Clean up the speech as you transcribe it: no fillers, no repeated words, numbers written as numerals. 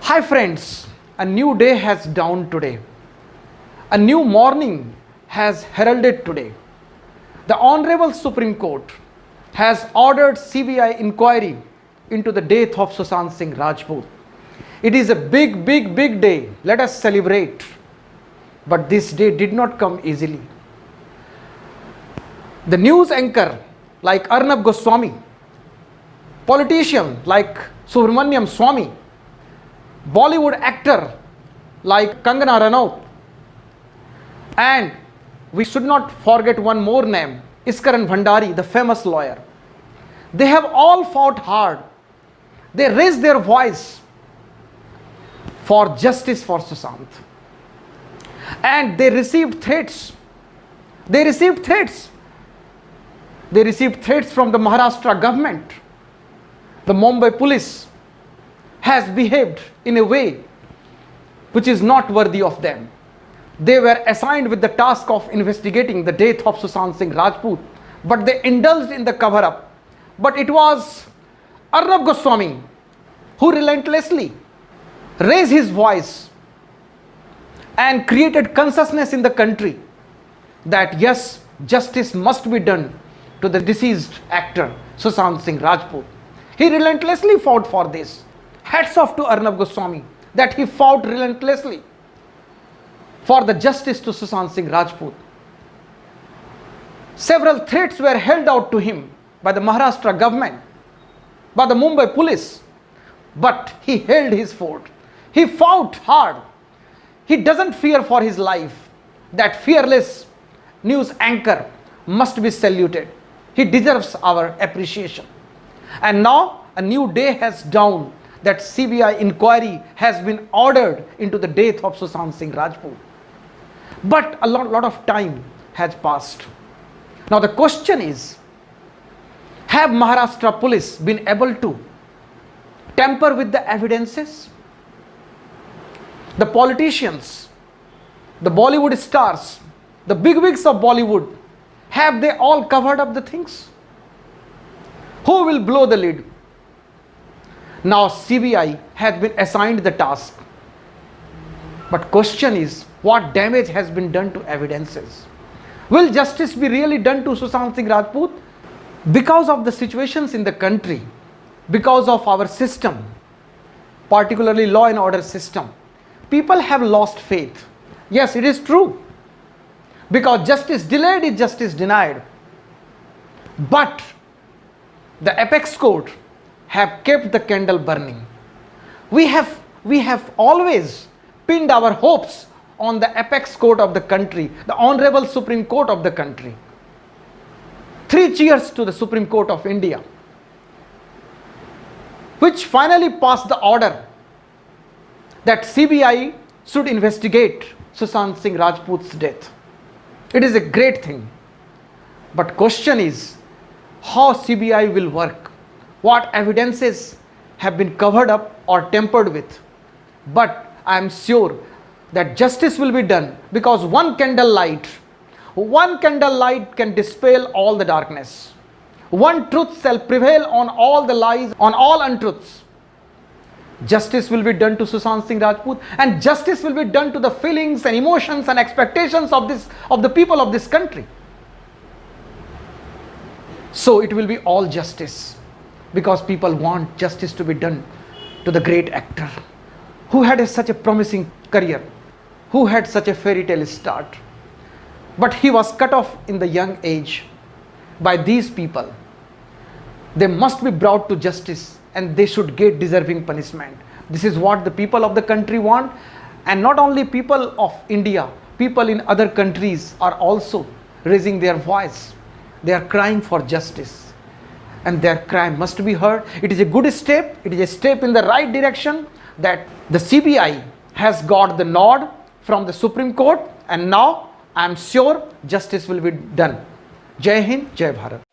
Hi friends, a new day has dawned today. A new morning has heralded today. The Honorable Supreme Court has ordered CBI inquiry into the death of Sushant Singh Rajput. It is a big day. Let us celebrate. But this day did not come easily. The news anchor like Arnab Goswami, politician like Subramaniam Swamy, Bollywood actor like Kangana Ranaut, and we should not forget one more name, Iskaran Bhandari, the famous lawyer. They have all fought hard. They raised their voice for justice for Sushant. And they received threats. They received threats from the Maharashtra government. The Mumbai police has behaved in a way which is not worthy of them. They were assigned with the task of investigating the death of Sushant Singh Rajput, but they indulged in the cover-up. But it was Arnab Goswami who relentlessly raised his voice and created consciousness in the country that yes, justice must be done to the deceased actor Sushant Singh Rajput. He relentlessly fought for this. Hats off to Arnab Goswami that he fought relentlessly for the justice to Sushant Singh Rajput. Several threats were held out to him by the Maharashtra government, by the Mumbai police, but he held his fort. He fought hard. He doesn't fear for his life. That fearless news anchor must be saluted. He deserves our appreciation. And now a new day has dawned that CBI inquiry has been ordered into the death of Sushant Singh Rajput. But a lot of time has passed. Now the question is, have Maharashtra police been able to tamper with the evidences? The politicians, the Bollywood stars, the bigwigs of Bollywood, have they all covered up the things? Who will blow the lid? Now CBI has been assigned the task. But question is, what damage has been done to evidences? Will justice be really done to Sushant Singh Rajput? Because of the situations in the country, because of our system, particularly law and order system, people have lost faith. Yes, it is true. Because justice delayed is justice denied. But the apex court have kept the candle burning. We have always pinned our hopes on the apex court of the country, the Honorable Supreme Court of the country. 3 cheers to the Supreme Court of India, which finally passed the order that CBI should investigate Sushant Singh Rajput's death. It is a great thing. But question is, how CBI will work? What evidences have been covered up or tampered with? But I am sure that justice will be done, because one candle light can dispel all the darkness. One truth shall prevail on all the lies, on all untruths. Justice will be done to Sushant Singh Rajput, and justice will be done to the feelings and emotions and expectations of the people of this country. So it will be all justice, because people want justice to be done to the great actor who had such a promising career, who had such a fairy tale start. But he was cut off in the young age by these people. They must be brought to justice, and they should get deserving punishment. This is what the people of the country want. And not only people of India, people in other countries are also raising their voice. They are crying for justice, and their cry must be heard. It is a good step. It is a step in the right direction that the CBI has got the nod from the Supreme Court, and now I am sure justice will be done. Jai Hind, Jai Bharat.